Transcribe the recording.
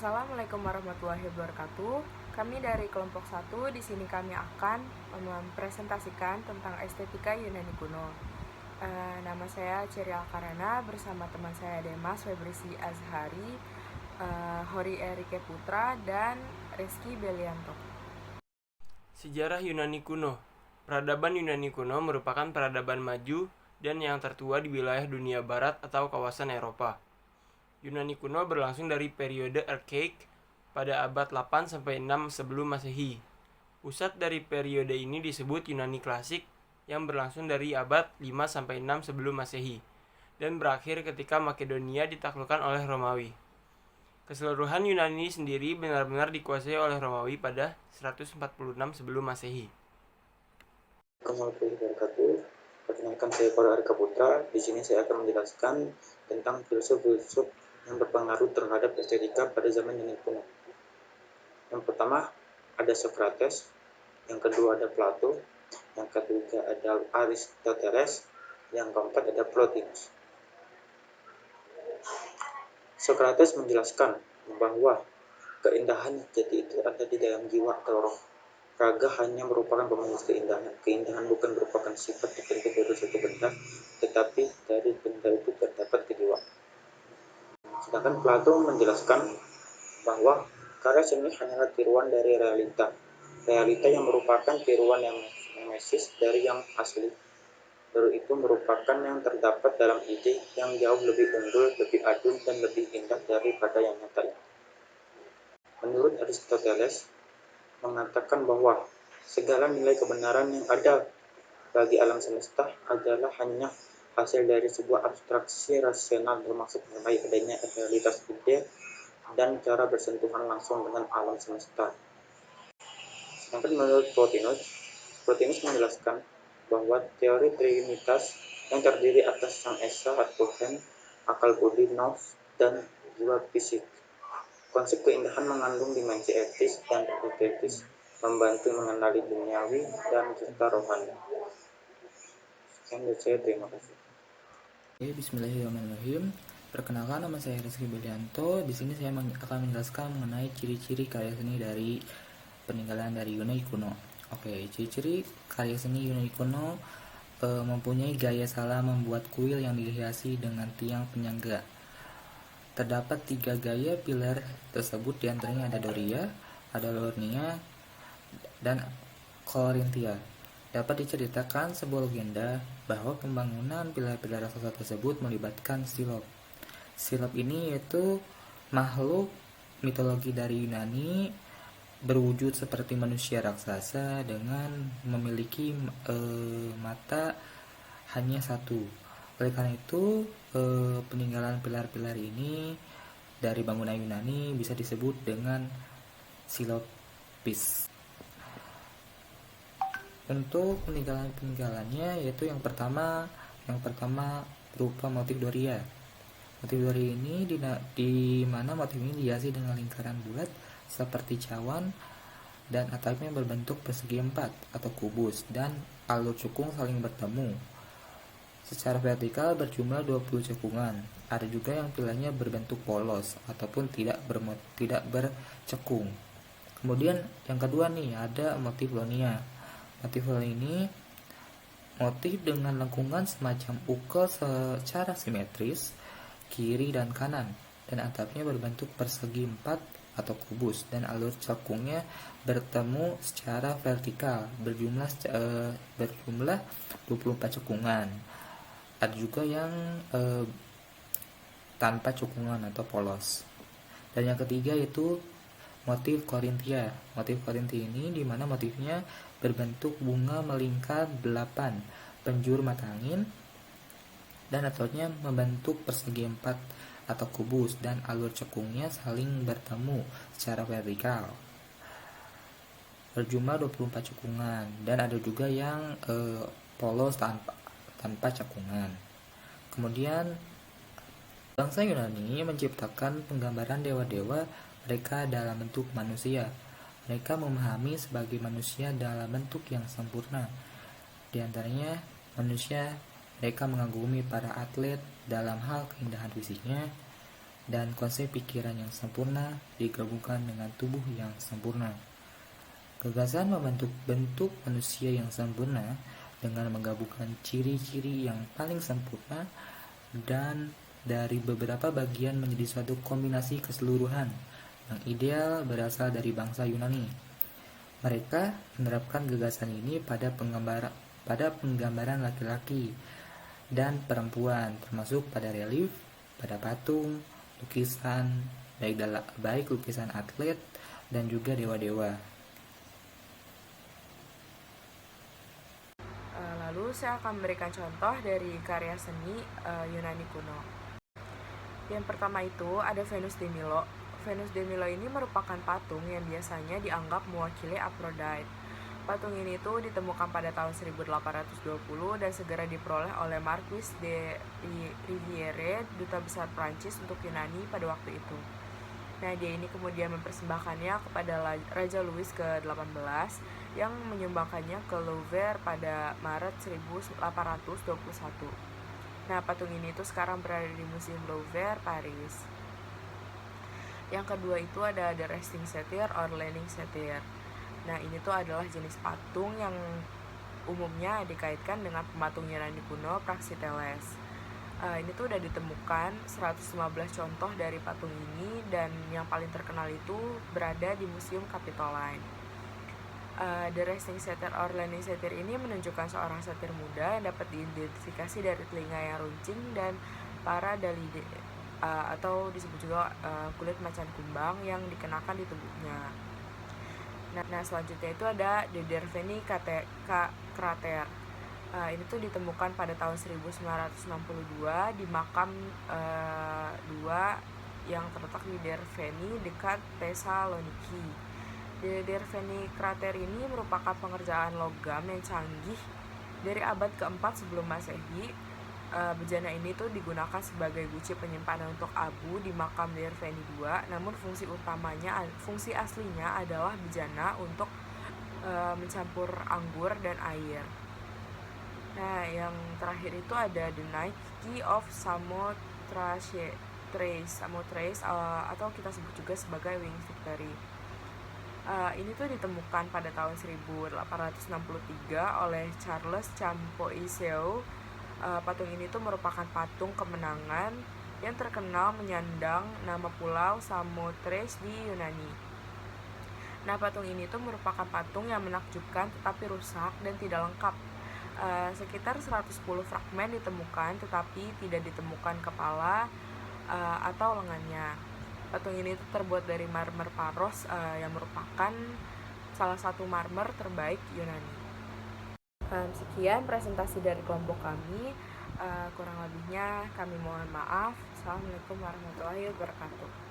Assalamualaikum warahmatullahi wabarakatuh. Kami dari kelompok 1, di sini kami akan mempresentasikan tentang estetika Yunani kuno. Nama saya Ceria Karena bersama teman saya Demas Febrisi Azhari, Hori Erike Putra, dan Reski Belianto. Sejarah Yunani kuno. Peradaban Yunani kuno merupakan peradaban maju dan yang tertua di wilayah dunia barat atau kawasan Eropa. Yunani kuno berlangsung dari periode Archaic pada abad 8-6 sebelum Masehi. Pusat dari periode ini disebut Yunani klasik yang berlangsung dari abad 5-6 sebelum Masehi dan berakhir ketika Makedonia ditaklukkan oleh Romawi. Keseluruhan Yunani sendiri benar-benar dikuasai oleh Romawi pada 146 sebelum Masehi. Assalamualaikum warahmatullahi wabarakatuh. Perkenalkan saya Hori Erike Putra. Di sini saya akan menjelaskan tentang filsuf-filsuf yang berpengaruh terhadap estetika pada zaman Yunani kuno. Yang pertama ada Socrates, yang kedua ada Plato, yang ketiga ada Aristoteles, yang keempat ada Plotinus. Socrates menjelaskan bahwa keindahan jati itu ada di dalam jiwa atau roh. Raga hanya merupakan pemanis keindahan. Keindahan bukan merupakan sifat tertentu dari suatu benda, tetapi dari benda itu terdapat ke jiwa. Sedangkan Plato menjelaskan bahwa karya seni hanyalah tiruan dari realita. Realita yang merupakan tiruan yang nemesis dari yang asli. Baru itu merupakan yang terdapat dalam ide yang jauh lebih unggul, lebih adil, dan lebih indah daripada yang nyata. Menurut Aristoteles, mengatakan bahwa segala nilai kebenaran yang ada bagi alam semesta adalah hanya hasil dari sebuah abstraksi rasional, bermaksud mengenai adanya realitas ide dan cara bersentuhan langsung dengan alam semesta. Sedangkan menurut Plotinus menjelaskan bahwa teori Trinitas yang terdiri atas Sang Esa, Tuhan, akal budi, nous, dan jiwa fisik. Konsep keindahan mengandung dimensi etis dan estetis, membantu mengenali duniawi dan serta rohani. Sekian dari saya, terima kasih. Bismillahirrahmanirrahim. Perkenalkan, nama saya Reski Belianto. Di sini saya akan menjelaskan mengenai ciri-ciri karya seni dari peninggalan dari Yunani kuno. Ciri-ciri karya seni Yunani kuno mempunyai gaya salah membuat kuil yang dihiasi dengan tiang penyangga. Terdapat 3 gaya pilar tersebut, diantaranya ada Doria, ada Lornia, dan Korintia. Dapat diceritakan sebuah legenda bahwa pembangunan pilar-pilar raksasa tersebut melibatkan Silob. Silob ini yaitu makhluk mitologi dari Yunani berwujud seperti manusia raksasa dengan memiliki mata hanya satu. Oleh karena itu, peninggalan pilar-pilar ini dari bangunan Yunani bisa disebut dengan Silopis. Untuk peninggalannya yaitu yang pertama berupa motif Doria. Motif Doria ini di mana motif ini dihiasi dengan lingkaran bulat seperti cawan dan atapnya berbentuk persegi 4 atau kubus dan alur cekung saling bertemu. Secara vertikal berjumlah 20 cekungan. Ada juga yang pilarnya berbentuk polos ataupun tidak bercekung. Kemudian yang kedua nih ada motif Lonia. Motif Lonia ini motif dengan lengkungan semacam ukel secara simetris kiri dan kanan, dan atapnya berbentuk persegi 4 atau kubus dan alur cekungnya bertemu secara vertikal berjumlah 24 cekungan. Ada juga yang tanpa cekungan atau polos. Dan yang ketiga yaitu motif Korintia. Motif Korintia ini di mana motifnya berbentuk bunga melingkar 8 penjuru mata angin dan atapnya membentuk persegi 4 atau kubus dan alur cekungnya saling bertemu secara vertikal berjumlah 24 cekungan, dan ada juga yang polos tanpa cekungan. Kemudian bangsa Yunani menciptakan penggambaran dewa-dewa mereka dalam bentuk manusia. Mereka memahami sebagai manusia dalam bentuk yang sempurna. Di antaranya manusia, mereka mengagumi para atlet dalam hal keindahan fisiknya, dan konsep pikiran yang sempurna digabungkan dengan tubuh yang sempurna. Gagasan membentuk bentuk manusia yang sempurna dengan menggabungkan ciri-ciri yang paling sempurna dan dari beberapa bagian menjadi suatu kombinasi keseluruhan yang ideal berasal dari bangsa Yunani. Mereka menerapkan gagasan ini pada penggambaran laki-laki dan perempuan, termasuk pada relief, pada patung, lukisan, baik lukisan atlet dan juga dewa-dewa. Lalu saya akan memberikan contoh dari karya seni Yunani kuno. Yang pertama itu ada Venus de Milo. Venus de Milo ini merupakan patung yang biasanya dianggap mewakili Aphrodite. Patung ini tuh ditemukan pada tahun 1820 dan segera diperoleh oleh Marquis de Riviere, duta besar Prancis untuk Yunani pada waktu itu. Nah, dia ini kemudian mempersembahkannya kepada Raja Louis ke-18 yang menyumbangkannya ke Louvre pada Maret 1821. Nah, patung ini tuh sekarang berada di Museum Louvre, Paris. Yang kedua itu ada The Resting Satyr or Leaning Satyr. Nah, ini tuh adalah jenis patung yang umumnya dikaitkan dengan pematung Yunani kuno Praxiteles. Ini tuh udah ditemukan 115 contoh dari patung ini dan yang paling terkenal itu berada di Museum Capitoline. The Resting Satyr or Leaning Satyr ini menunjukkan seorang satir muda yang dapat diidentifikasi dari telinga yang runcing dan para dalide atau disebut juga kulit macan kumbang yang dikenakan di tubuhnya. Nah, selanjutnya itu ada The Derveni Crater. Ini tuh ditemukan pada tahun 1962 di makam 2 yang terletak di Derveni dekat Thessaloniki. The Derveni Crater ini merupakan pengerjaan logam yang canggih dari abad keempat sebelum Masehi. Bejana ini tuh digunakan sebagai guci penyimpanan untuk abu di makam Derveni 2, namun fungsi aslinya adalah bejana untuk mencampur anggur dan air. Nah, yang terakhir itu ada The Nike of Samothrace atau kita sebut juga sebagai Wings Victory. Ini tuh ditemukan pada tahun 1863 oleh Charles Champoiseo. Patung ini tuh merupakan patung kemenangan yang terkenal menyandang nama pulau Samothrace di Yunani. Nah, patung ini tuh merupakan patung yang menakjubkan tetapi rusak dan tidak lengkap. Sekitar 110 fragmen ditemukan tetapi tidak ditemukan kepala atau lengannya. Patung ini terbuat dari marmer Paros yang merupakan salah satu marmer terbaik Yunani. Sekian presentasi dari kelompok kami. Kurang lebihnya kami mohon maaf. Assalamualaikum warahmatullahi wabarakatuh.